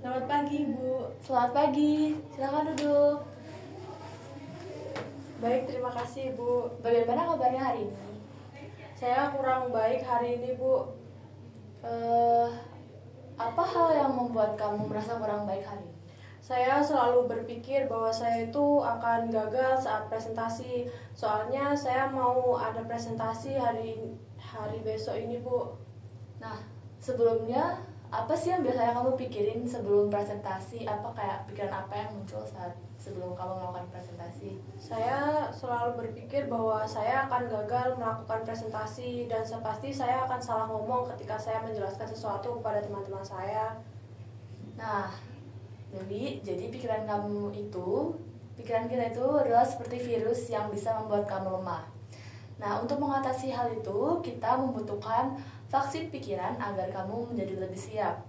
Selamat pagi, Bu. Selamat pagi, silakan duduk. Baik, terima kasih, Bu. Bagaimana kabarnya hari ini? Saya kurang baik hari ini, Bu. Apa hal yang membuat kamu merasa kurang baik hari ini? Saya selalu berpikir bahwa saya itu akan gagal saat presentasi. Soalnya saya mau ada presentasi hari besok ini, Bu. Nah, sebelumnya apa sih yang biasanya kamu pikirin sebelum presentasi? Apa kayak pikiran apa yang muncul saat sebelum kamu melakukan presentasi? Saya selalu berpikir bahwa saya akan gagal melakukan presentasi dan pasti saya akan salah ngomong ketika saya menjelaskan sesuatu kepada teman-teman saya. Nah, jadi pikiran kita itu adalah seperti virus yang bisa membuat kamu lemah. Nah, untuk mengatasi hal itu, kita membutuhkan vaksin pikiran agar kamu menjadi lebih siap.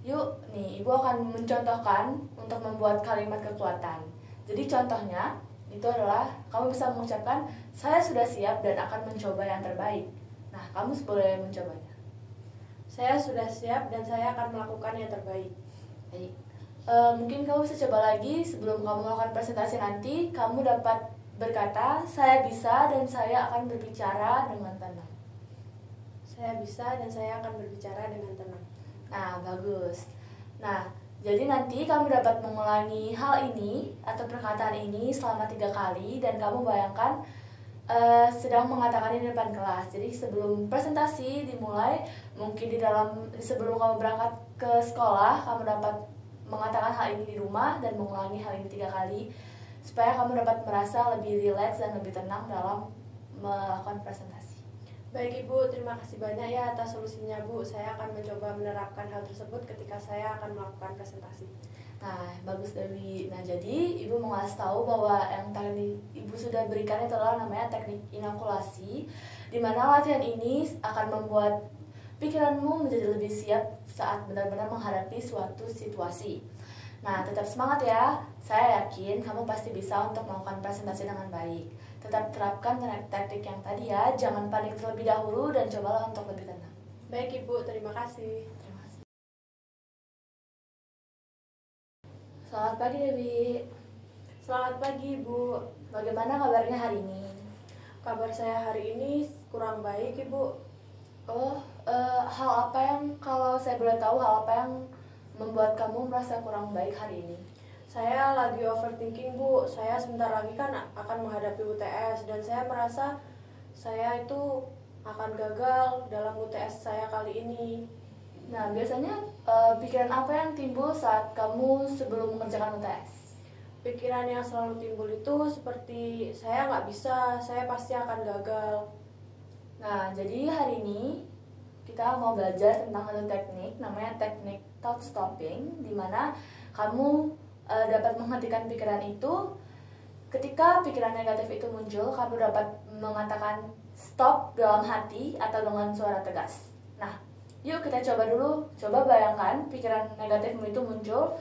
Yuk, nih, Ibu akan mencontohkan untuk membuat kalimat kekuatan. Jadi contohnya, itu adalah kamu bisa mengucapkan, saya sudah siap dan akan mencoba yang terbaik. Nah, kamu boleh mencobanya. Saya sudah siap dan saya akan melakukan yang terbaik. Baik. Mungkin kamu bisa coba lagi sebelum kamu melakukan presentasi nanti, kamu dapat berkata, saya bisa dan saya akan berbicara dengan tenang. Saya bisa dan saya akan berbicara dengan tenang. Nah, bagus. Nah, jadi nanti kamu dapat mengulangi hal ini atau perkataan ini selama 3 kali dan kamu bayangkan sedang mengatakannya di depan kelas. Jadi sebelum presentasi dimulai, mungkin sebelum kamu berangkat ke sekolah, kamu dapat mengatakan hal ini di rumah dan mengulangi hal ini 3 kali supaya kamu dapat merasa lebih rileks dan lebih tenang dalam melakukan presentasi. Baik, Ibu, terima kasih banyak ya atas solusinya, Bu. Saya akan mencoba menerapkan hal tersebut ketika saya akan melakukan presentasi. Nah, bagus Dewi. Nah, jadi Ibu mau ngasih tahu bahwa yang tadi Ibu sudah berikan itu adalah namanya teknik inokulasi, di mana latihan ini akan membuat pikiranmu menjadi lebih siap saat benar-benar menghadapi suatu situasi. Nah, tetap semangat ya. Saya yakin kamu pasti bisa untuk melakukan presentasi dengan baik. Tetap terapkan teknik yang tadi ya. Jangan panik terlebih dahulu dan cobalah untuk lebih tenang. Baik, Ibu, terima kasih. Terima kasih. Selamat pagi Dewi. Selamat pagi, Ibu. Bagaimana kabarnya hari ini? Kabar saya hari ini kurang baik, Ibu. Hal apa yang, kalau saya boleh tahu, hal apa yang membuat kamu merasa kurang baik hari ini? Saya lagi overthinking, Bu. Saya sebentar lagi kan akan menghadapi UTS dan saya merasa saya itu akan gagal dalam UTS saya kali ini. Nah, biasanya pikiran apa yang timbul saat kamu sebelum mengerjakan UTS? Pikiran yang selalu timbul itu seperti saya nggak bisa, saya pasti akan gagal. Nah, jadi hari ini kita mau belajar tentang satu teknik, namanya teknik thought stopping, di mana kamu dapat menghentikan pikiran itu. Ketika pikiran negatif itu muncul, kamu dapat mengatakan stop dalam hati atau dengan suara tegas. Nah, yuk kita coba dulu. Coba bayangkan pikiran negatifmu itu muncul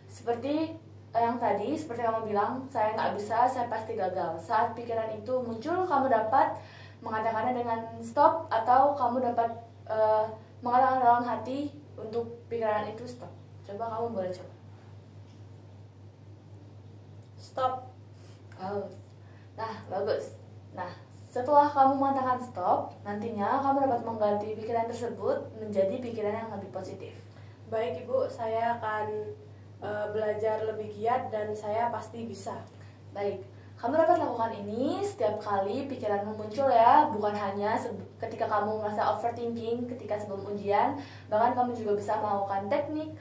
seperti yang tadi, seperti kamu bilang, saya nggak bisa, saya pasti gagal. Saat pikiran itu muncul, kamu dapat mengatakannya dengan stop, atau kamu dapat mengatakan dalam hati untuk pikiran itu stop. Coba kamu boleh coba. Stop. Oh. Nah, bagus. Nah, setelah kamu mengatakan stop, nantinya kamu dapat mengganti pikiran tersebut menjadi pikiran yang lebih positif. Baik, Ibu, saya akan belajar lebih giat dan saya pasti bisa. Baik, kamu dapat lakukan ini setiap kali pikiranmu muncul ya, bukan hanya ketika kamu merasa overthinking ketika sebelum ujian, bahkan kamu juga bisa melakukan teknik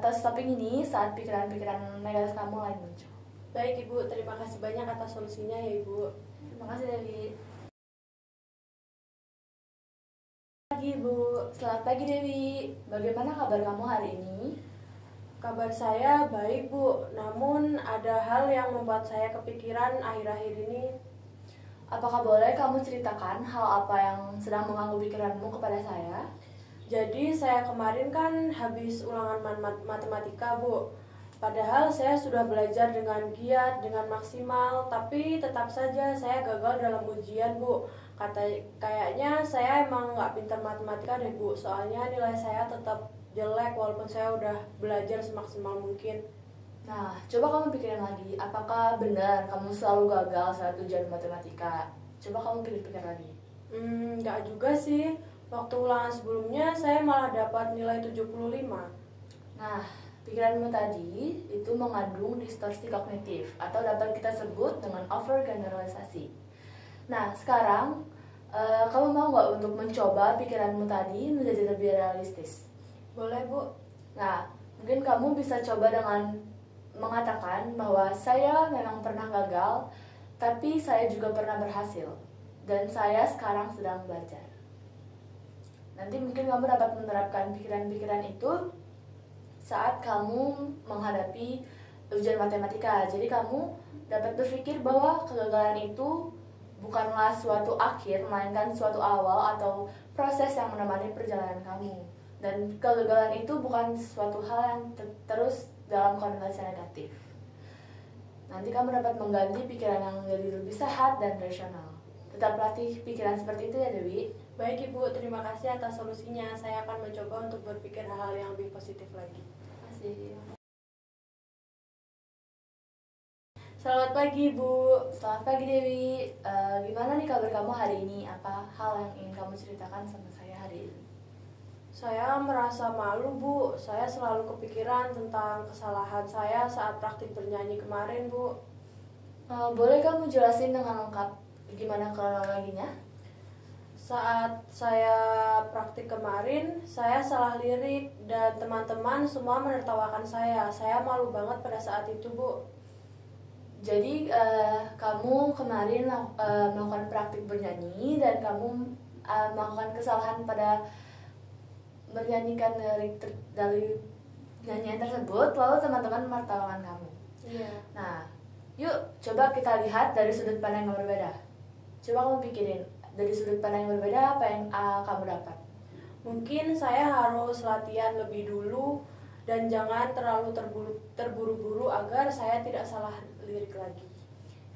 thought stopping ini saat pikiran-pikiran negatif kamu lain muncul. Baik, Ibu, terima kasih banyak atas solusinya ya, Ibu. Terima kasih Dewi. Pagi, Bu. Selamat pagi Dewi. Bagaimana kabar kamu hari ini? Kabar saya baik, Bu. Namun ada hal yang membuat saya kepikiran akhir-akhir ini. Apakah boleh kamu ceritakan hal apa yang sedang mengganggu pikiranmu kepada saya? Jadi saya kemarin kan habis ulangan matematika, Bu. Padahal saya sudah belajar dengan giat, dengan maksimal, tapi tetap saja saya gagal dalam ujian, Bu. Kayaknya saya emang nggak pintar matematika deh, Bu. Soalnya nilai saya tetap jelek walaupun saya udah belajar semaksimal mungkin. Nah, coba kamu pikirin lagi, apakah benar kamu selalu gagal saat ujian matematika? Coba kamu pikir-pikir lagi. Nggak juga sih. Waktu ulangan sebelumnya saya malah dapat nilai 75. Nah, pikiranmu tadi itu mengandung distorsi kognitif atau dapat kita sebut dengan overgeneralisasi. Nah, sekarang kamu mau nggak untuk mencoba pikiranmu tadi menjadi lebih realistis? Boleh, Bu? Nah, mungkin kamu bisa coba dengan mengatakan bahwa saya memang pernah gagal, tapi saya juga pernah berhasil, dan saya sekarang sedang belajar. Nanti mungkin kamu dapat menerapkan pikiran-pikiran itu saat kamu menghadapi ujian matematika. Jadi kamu dapat berpikir bahwa kegagalan itu bukanlah suatu akhir, melainkan suatu awal atau proses yang menemani perjalanan kamu. Dan kegagalan itu bukan suatu hal yang terus dalam konotasi negatif. Nanti kamu dapat mengganti pikiran yang jadi lebih sehat dan rasional. Tetap latih pikiran seperti itu ya, Dewi. Baik, Ibu, terima kasih atas solusinya. Saya akan mencoba untuk berpikir hal-hal yang lebih positif lagi. Terima kasih. Selamat pagi, Bu. Selamat pagi, Dewi. Gimana nih kabar kamu hari ini? Apa hal yang ingin kamu ceritakan sama saya hari ini? Saya merasa malu, Bu. Saya selalu kepikiran tentang kesalahan saya saat praktik bernyanyi kemarin, Bu. Boleh kamu jelasin dengan lengkap gimana kronologinya? Saat saya praktik kemarin, saya salah lirik dan teman-teman semua menertawakan saya. Saya malu banget pada saat itu, Bu. Jadi kamu kemarin melakukan praktik bernyanyi dan kamu melakukan kesalahan pada menyanyikan lirik dari nyanyian tersebut, lalu teman-teman menertawakan kamu. Iya. Nah, yuk coba kita lihat dari sudut pandang yang berbeda. Coba kamu pikirin dari sudut pandang yang berbeda apa yang kamu dapat. Mungkin saya harus latihan lebih dulu dan jangan terlalu terburu-buru agar saya tidak salah lirik lagi.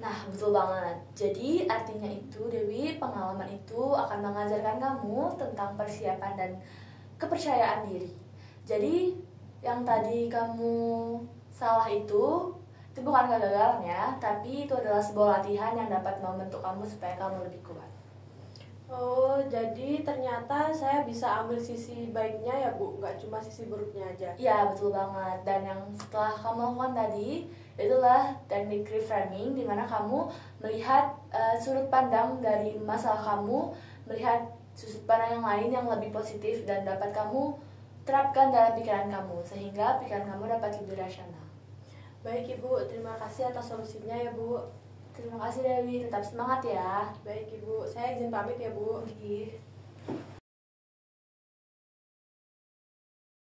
Nah, betul banget. Jadi artinya itu, Dewi, pengalaman itu akan mengajarkan kamu tentang persiapan dan kepercayaan diri. Jadi yang tadi kamu salah itu bukan kegagalan ya, tapi itu adalah sebuah latihan yang dapat membentuk kamu supaya kamu lebih kuat. Oh, jadi ternyata saya bisa ambil sisi baiknya ya, Bu, nggak cuma sisi buruknya aja. Ya, betul banget. Dan yang setelah kamu lakukan tadi, itulah teknik reframing, di mana kamu melihat sudut pandang dari masalah kamu, melihat sudut pandang yang lain yang lebih positif dan dapat kamu terapkan dalam pikiran kamu, sehingga pikiran kamu dapat lebih rasional. Baik, Ibu, terima kasih atas solusinya ya, Bu. Terima kasih, Dewi, tetap semangat ya. Baik, Ibu, saya izin pamit ya, Bu. Oke.